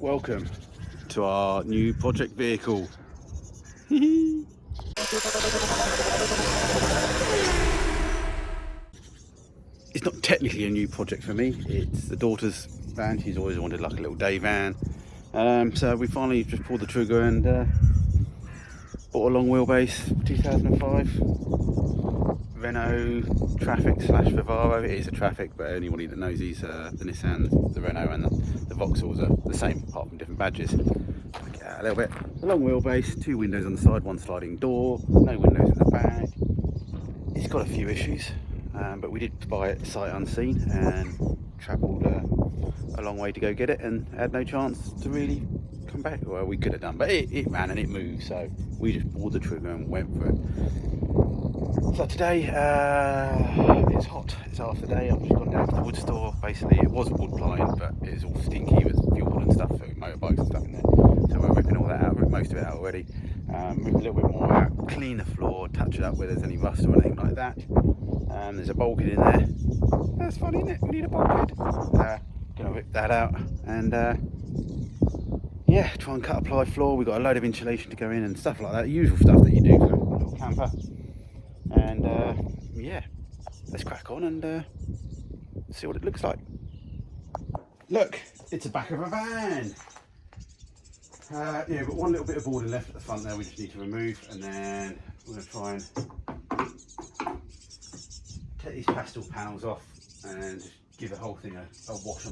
welcome to our new project vehicle. It's not technically a new project for me, it's the daughter's van. She's always wanted like a little day van. So we finally just pulled the trigger and bought a long wheelbase 2005 Renault Traffic / Vivaro. It is a Traffic, but anybody that knows these, the Nissan, the Renault and the Vauxhalls are the same, apart from different badges. Get out a little bit. A long wheelbase, 2 windows on the side, 1 sliding door, no windows in the back. It's got a few issues, but we did buy it sight unseen and travelled a long way to go get it, and had no chance to really come back. Well, we could have done, but it ran and it moved, so we just pulled the trigger and went for it. So today it's hot. It's half the day. I've just gone down to the wood store. Basically, it was wood plying, but it was all stinky with fuel and stuff, so motorbikes and stuff in there. So we're ripping all that out. Ripped most of it out already. Rip a little bit more out, clean the floor, touch it up where there's any rust or anything like that. There's a bulkhead in there. That's funny, isn't it? We need a bulkhead. Gonna rip that out and yeah, try and cut a ply floor. We've got a load of insulation to go in and stuff like that. Usual stuff that you do for a little camper. And yeah, let's crack on and see what it looks like. Look, it's the back of a van. Yeah, we've got one little bit of boarding left at the front there we just need to remove, and then we're going to try and take these pastel panels off and just give the whole thing a wash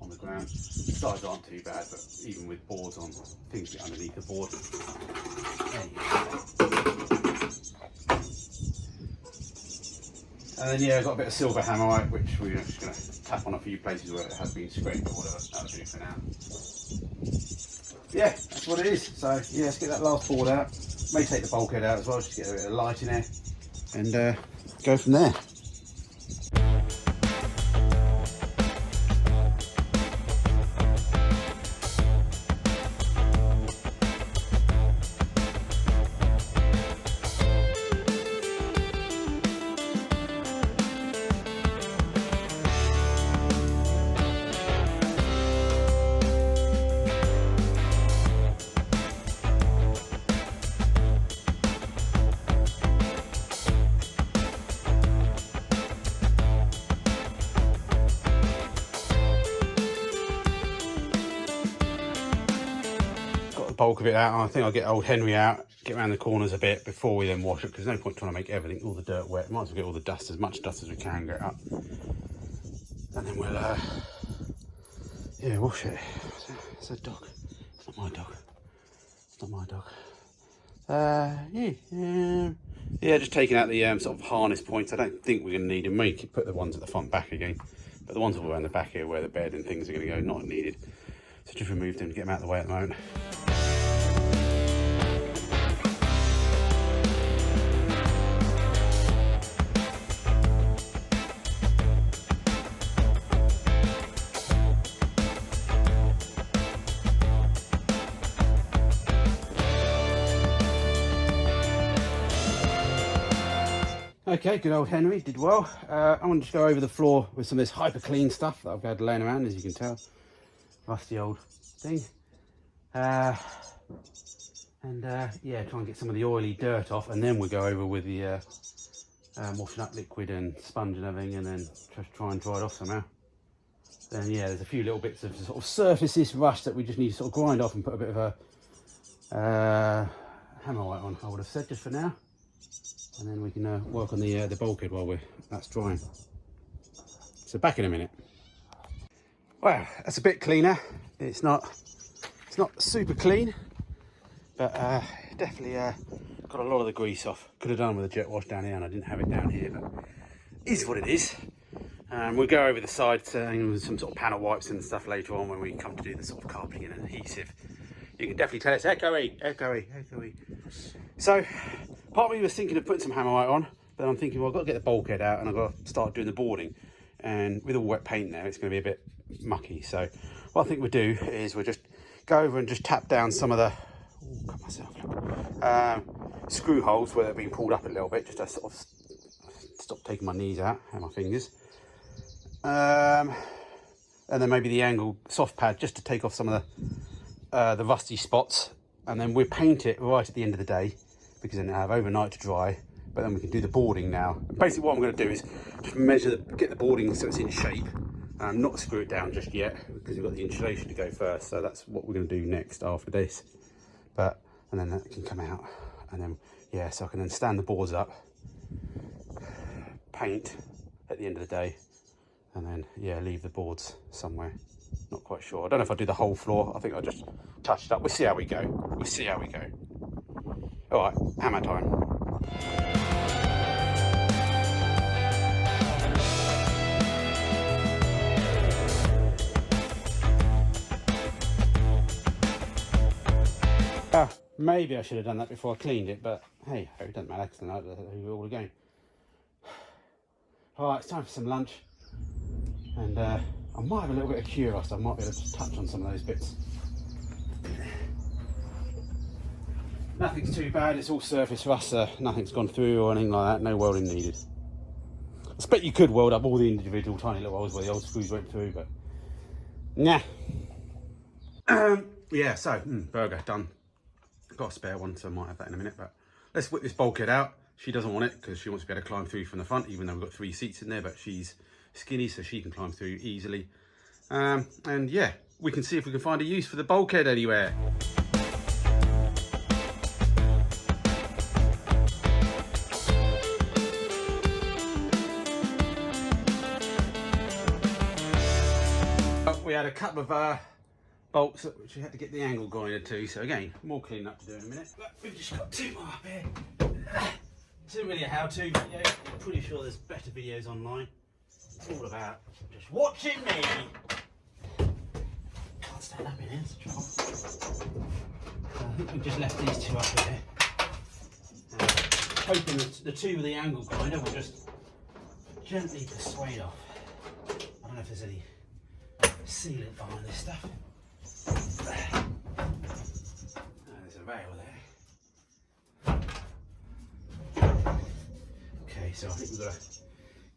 on the ground. The sides aren't too bad, but even with boards on, things get underneath the board. There you go. And then yeah, I've got a bit of silver hammerite, which we're just going to tap on a few places where it has been scraped or whatever. That'll do for now. Yeah, that's what it is. So yeah, let's get that last board out. May take the bulkhead out as well, just to get a bit of light in there, and go from there. Bulk of it out, and I think I'll get old Henry out, get around the corners a bit before we then wash it, because there's no point trying to make everything, all the dirt wet. Might as well get all the dust, as much dust as we can get up, and then we'll yeah, wash it. It's a dog. It's not my dog. It's not my dog. Yeah, just taking out the sort of harness points. I don't think we're going to need them. We could put the ones at the front back again, but the ones all around the back here where the bed and things are going to go, not needed. So just remove them to get them out of the way at the moment. Okay, good old Henry did well. I want to just go over the floor with some of this hyper clean stuff that I've got laying around, as you can tell. Rusty old thing. Yeah, try and get some of the oily dirt off, and then we'll go over with the washing up liquid and sponge and everything, and then just try and dry it off somehow. Then yeah, there's a few little bits of sort of surfaces rust that we just need to sort of grind off and put a bit of a hammerite on, I would have said, just for now. And then we can work on the bulkhead while that's drying. So back in a minute. Wow, that's a bit cleaner. It's not super clean, but definitely got a lot of the grease off. Could have done with a jet wash down here, and I didn't have it down here, but it is what it is. We'll go over the sides with some sort of panel wipes and stuff later on when we come to do the sort of carpeting and adhesive. You can definitely tell it's echoey. So part of me was thinking of putting some hammerite on, but I'm thinking, well, I've got to get the bulkhead out and I've got to start doing the boarding. And with all wet paint there, it's going to be a bit mucky. So what I think we'll do is we'll just go over and just tap down some of the screw holes where they're being pulled up a little bit, just to sort of stop taking my knees out and my fingers. And then maybe the angle soft pad just to take off some of the rusty spots, and then we'll paint it right at the end of the day, because then it'll have overnight to dry. But then we can do the boarding now. And basically what I'm going to do is just measure, get the boarding so it's in shape, not screw it down just yet, because we've got the insulation to go first. So that's what we're going to do next after this. And then that can come out, and then yeah, so I can then stand the boards up, paint at the end of the day, and then yeah, leave the boards somewhere. Not quite sure. I don't know if I'll do the whole floor. I think I'll just touch it up. We'll see how we go. We'll see how we go. All right, hammer time. Maybe I should have done that before I cleaned it, but hey, it doesn't matter, because I know we're all going. All right, it's time for some lunch, and I might have a little bit of Curos. I might be able to touch on some of those bits. Nothing's too bad, it's all surface rust, nothing's gone through or anything like that, no welding needed. I expect you could weld up all the individual tiny little holes where the old screws went through, but nah. Yeah, so burger done. Got a spare one, so I might have that in a minute, but let's whip this bulkhead out. She doesn't want it because she wants to be able to climb through from the front, even though we've got 3 seats in there, but she's skinny, so she can climb through easily. And yeah, we can see if we can find a use for the bulkhead anywhere. We had a couple of bolts which we had to get the angle going to, so again, more cleaning up to do in a minute. But we've just got 2 more up here. It's not really a how-to video. I'm pretty sure there's better videos online. It's all about just watching me. Can't stand up in here, it's a trouble. I think we've just left these 2 up here. Hoping that the 2 with the angle grinder will just gently persuade off. I don't know if there's any sealant behind this stuff. There's a rail there. Okay, so I think we've got to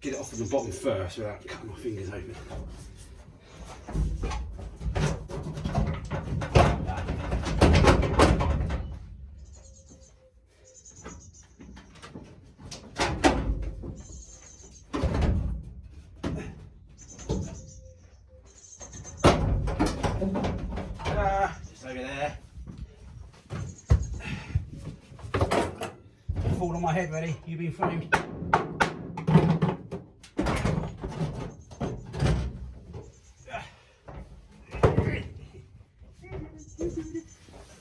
get it off from the bottom first without cutting my fingers open. Just over there. Fall on my head, ready? You been framed?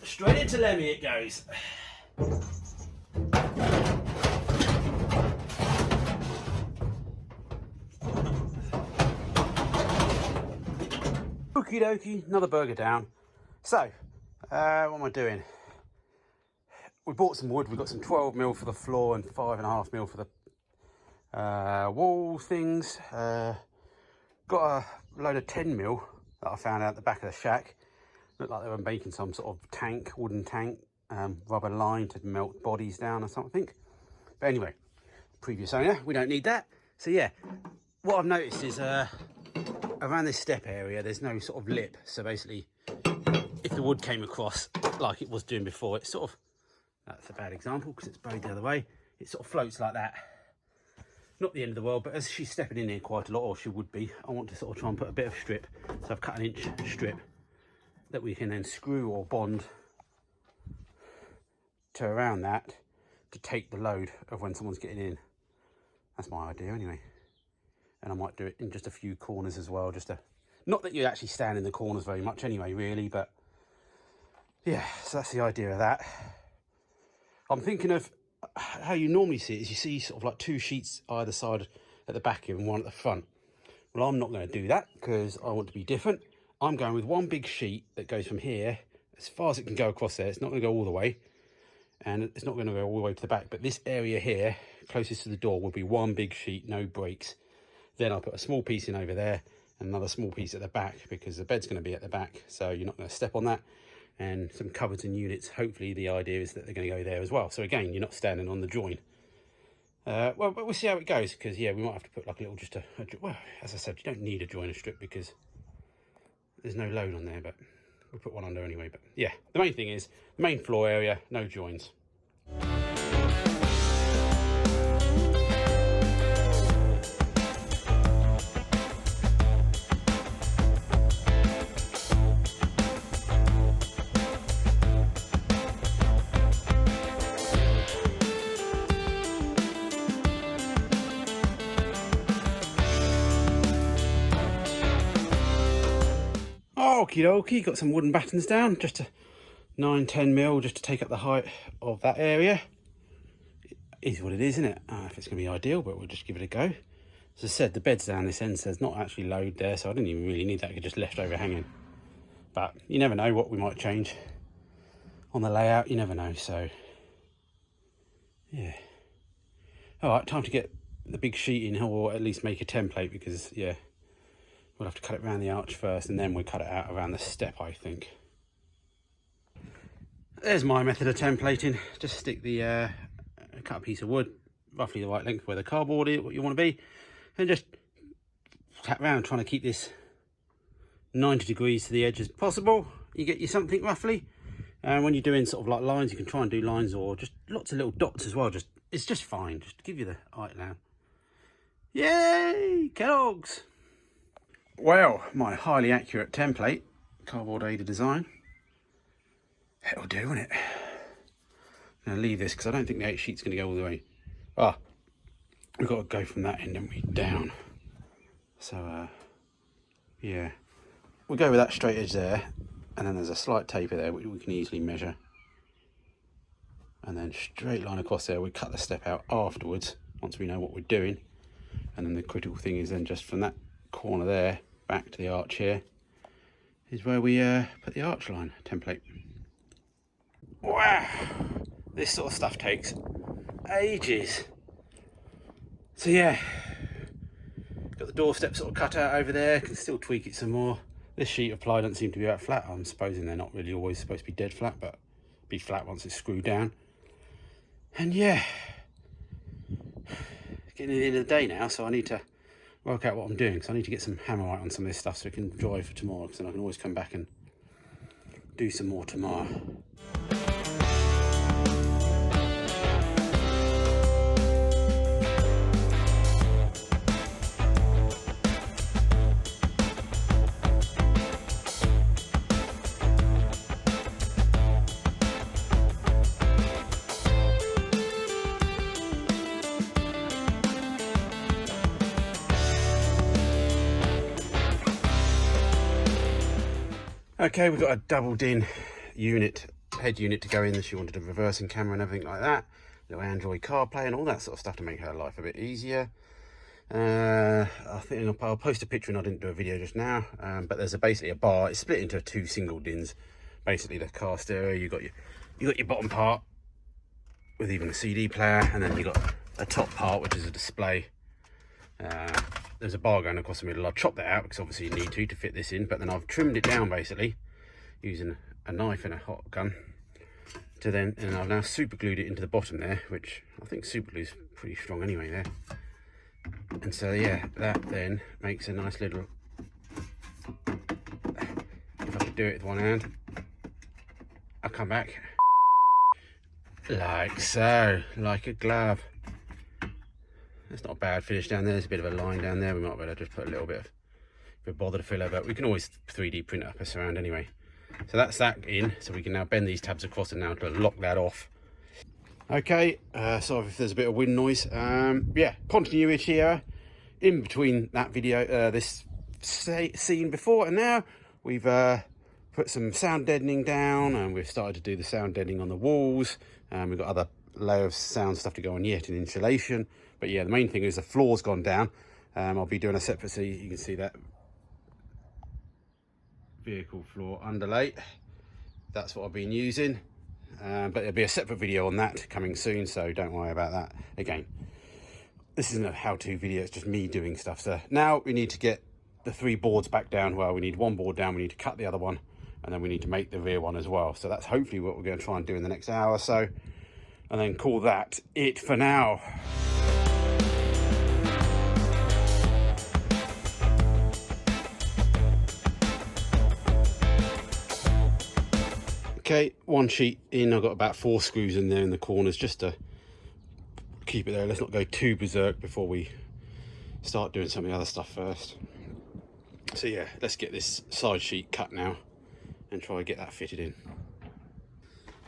Straight into Lemmy it goes. Okie dokie, another burger down. So, what am I doing? We bought some wood. We got some 12mm for the floor and 5.5mm for the wall things. Got a load of 10mm that I found out the back of the shack. Looked like they were making some sort of tank, wooden tank, rubber line to melt bodies down or something. But anyway, previous owner, we don't need that. So yeah, what I've noticed is around this step area, there's no sort of lip. So basically, if the wood came across like it was doing before, it's sort of, that's a bad example because it's bowed the other way, it sort of floats like that. Not the end of the world, but as she's stepping in here quite a lot, or she would be, I want to sort of try and put a bit of strip. So I've cut an inch strip that we can then screw or bond to around that to take the load of when someone's getting in. That's my idea anyway. And I might do it in just a few corners as well, just to, not that you actually stand in the corners very much anyway, really, but yeah, so that's the idea of that. I'm thinking of how you normally see it, is you see sort of like 2 sheets either side at the back here and 1 at the front. Well, I'm not going to do that because I want to be different. I'm going with 1 big sheet that goes from here as far as it can go across there. It's not going to go all the way, and it's not going to go all the way to the back, but this area here closest to the door will be 1 big sheet, no breaks. Then I'll put a small piece in over there and another small piece at the back, because the bed's going to be at the back, so you're not going to step on that. And some cupboards and units, hopefully the idea is that they're going to go there as well. So again, you're not standing on the join. Well, but we'll see how it goes, because yeah, we might have to put like a little, just well, as I said, you don't need a joiner strip because there's no load on there, but we'll put one under anyway. But yeah, the main thing is the main floor area, no joins. Okie dokie, got some wooden battens down, just a 9-10 mil, just to take up the height of that area. It is what it is, isn't it? I don't know if it's going to be ideal, but we'll just give it a go. As I said, the bed's down this end, so there's not actually load there, so I didn't even really need that. I could just left over hanging. But you never know what we might change on the layout, you never know, so yeah. All right, time to get the big sheet in, or at least make a template, because yeah, we'll have to cut it around the arch first, and then we'll cut it out around the step, I think. There's my method of templating. Just stick the cut a piece of wood, roughly the right length where the cardboard is, what you want to be, and just tap around, trying to keep this 90 degrees to the edge as possible. You get you something roughly. And when you're doing sort of like lines, you can try and do lines or just lots of little dots as well. It's just fine, just to give you the outline. Yay, Kellogg's! Well, my highly accurate template, cardboard aided design. It'll do, won't it? I'm going to leave this because I don't think the 8 sheet's going to go all the way. Ah, we've got to go from that end, haven't we, down. So, yeah. We'll go with that straight edge there, and then there's a slight taper there which we can easily measure. And then straight line across there, we cut the step out afterwards, once we know what we're doing. And then the critical thing is then just from that corner there, back to the arch here, is where we put the arch line template. Wow, this sort of stuff takes ages. So yeah, got the doorstep sort of cut out over there, can still tweak it some more. This sheet of ply doesn't seem to be that flat. I'm supposing they're not really always supposed to be dead flat, but be flat once it's screwed down. And yeah, getting to the end of the day now, so I need to work out what I'm doing, because I need to get some hammerite on some of this stuff so it can dry for tomorrow, because then I can always come back and do some more tomorrow. Okay, we've got a doubled in unit, head unit to go in. She wanted a reversing camera and everything like that. Little Android CarPlay and all that sort of stuff to make her life a bit easier. I think I'll post a picture, and I didn't do a video just now, but there's basically a bar. It's split into 2 single DINs. Basically the car stereo, you got your bottom part with even a CD player, and then you got a top part which is a display. There's a bar going across the middle. I've chopped that out because obviously you need to fit this in, but then I've trimmed it down basically using a knife and a hot gun to then, and I've now super glued it into the bottom there, which I think super glue is pretty strong anyway there. And so yeah, that then makes a nice little, if I could do it with one hand, I'll come back like so, like a glove. That's not a bad finish down there. There's a bit of a line down there. We might be able to just put a little bit of bother to filler, but we can always 3D print up a surround anyway. So that's that in. So we can now bend these tabs across and now to lock that off. Okay, sorry if there's a bit of wind noise. Yeah, continuity here. In between that video, this scene before and now, we've put some sound deadening down, and we've started to do the sound deadening on the walls. We've got other layer of sound stuff to go on yet in insulation. But yeah, the main thing is the floor's gone down. I'll be doing a separate, so you can see that vehicle floor underlay. That's what I've been using. But there'll be a separate video on that coming soon, so don't worry about that. Again, this isn't a how-to video, it's just me doing stuff. So now we need to get the 3 boards back down. Well, we need 1 board down, we need to cut the other one, and then we need to make the rear one as well. So that's hopefully what we're going to try and do in the next hour or so, and then call that it for now. Okay, one sheet in. I've got about 4 screws in there in the corners just to keep it there. Let's not go too berserk before we start doing some of the other stuff first. So yeah, let's get this side sheet cut now and try and get that fitted in.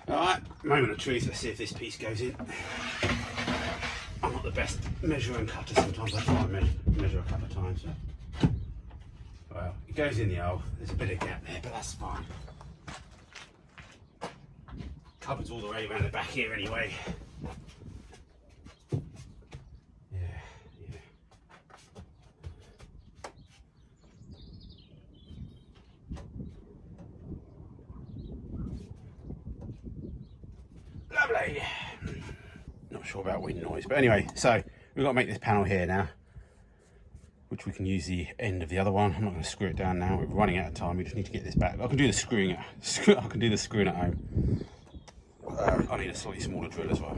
Alright, moment of truth. Let's see if this piece goes in. I'm not the best measurer and cutter sometimes. I try and measure a couple of times. Well, it goes in the hole. There's a bit of gap there, but that's fine. Cupboard's all the way around the back here anyway. Lovely. Not sure about wind noise, but anyway, so we've got to make this panel here now, which we can use the end of the other one. I'm not going to screw it down now. We're running out of time. We just need to get this back. I can do the screwing. I can do the screwing at home. I need a slightly smaller drill as well.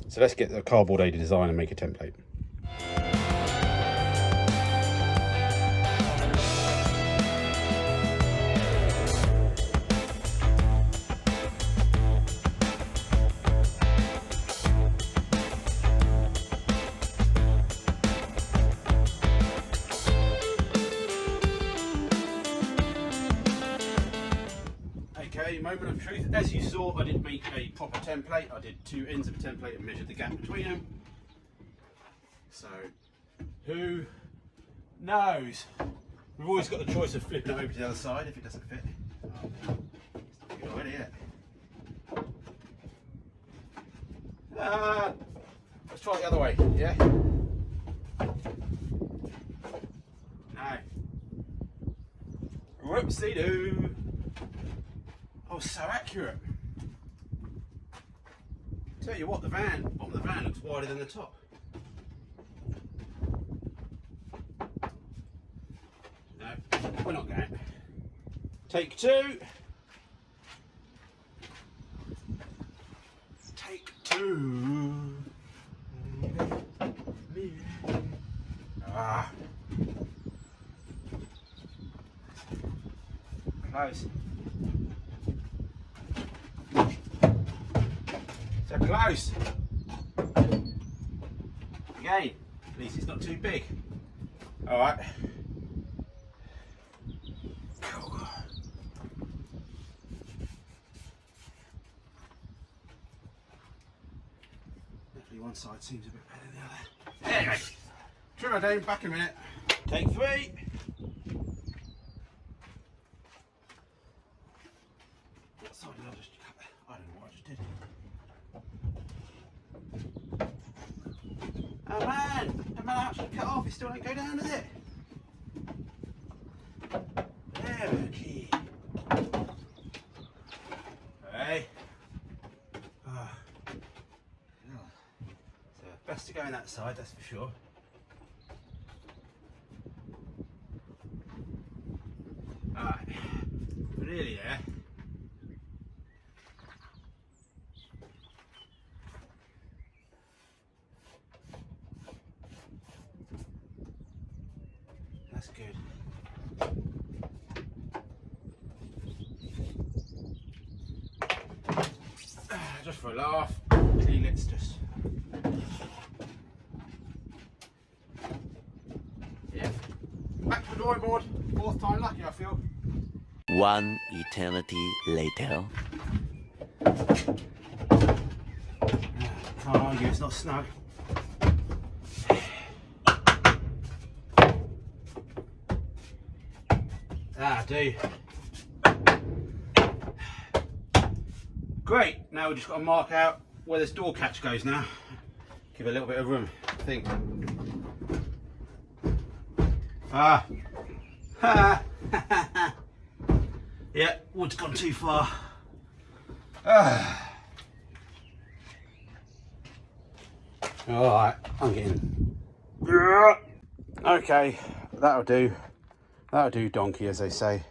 So let's get the cardboard aided design and make a template. Moment of truth. As you saw, I didn't make a proper template. I did 2 ends of a template and measured the gap between them. So, who knows? We've always got the choice of flipping it over to the other side if it doesn't fit. It's not good already yet. Let's try it the other way, yeah? No. Whoopsie-doo. Oh, so accurate. Tell you what, the bottom of the van looks wider than the top. No, we're not going. Take 2. Take 2. Ah. Close. So close. Again, at least it's not too big. Alright. Cool. Definitely one side seems a bit better than the other. Anyway, trim her down, back in a minute. Take 3. What side did I just cut there? I don't know what I just did. Oh man, no matter how much I cut off, it still don't go down, does it? There we go. Hey. Oh. So best to go in that side, that's for sure. Alright, really there. That's good. Just for a laugh, let's just. Yeah. Back to the drawing board. 4th time lucky, I feel. One eternity later. Can't argue, it's not snug. Ah, do. Great, now we've just got to mark out where this door catch goes now. Give it a little bit of room, I think. Ah. Ha. Yeah, wood's gone too far. Ah. Alright, I'm getting. Okay, that'll do. That'll do, donkey, as they say.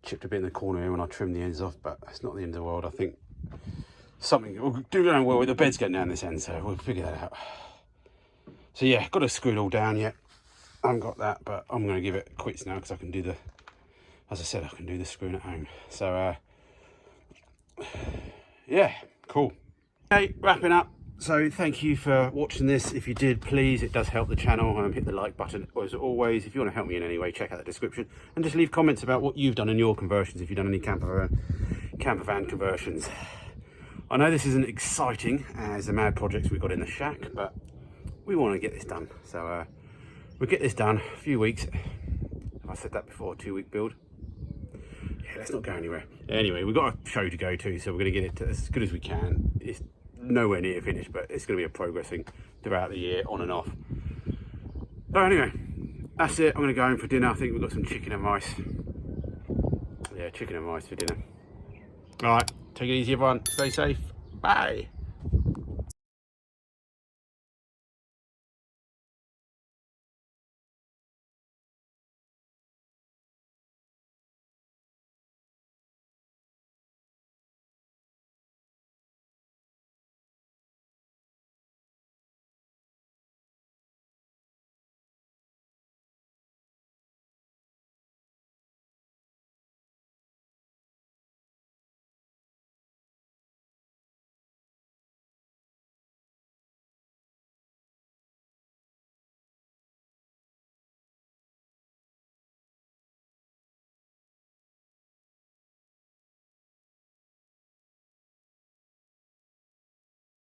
Chipped a bit in the corner here when I trimmed the ends off, but it's not the end of the world. I think something will do going well with the bed's getting down this end, so we'll figure that out. So yeah, got to screw it all down yet. I haven't got that, but I'm going to give it quits now because I can do the as I said, I can do the screwing at home. So yeah, cool. Okay, wrapping up. So thank you for watching this. If you did, please, it does help the channel. Hit the like button. As always, if you want to help me in any way, check out the description and just leave comments about what you've done in your conversions, if you've done any campervan conversions. I know this isn't exciting as the mad projects we've got in the shack, but we want to get this done. So we'll get this done. A few weeks. Have I said that before? 2-week build. Yeah, let's not go anywhere. Anyway, we've got a show to go to, so we're going to get it to as good as we can. It's nowhere near finished, but it's going to be a progressing throughout the year, on and off. So anyway, that's it. I'm going to go home for dinner. I think we've got some chicken and rice. Yeah, chicken and rice for dinner. All right, take it easy, everyone. Stay safe. Bye.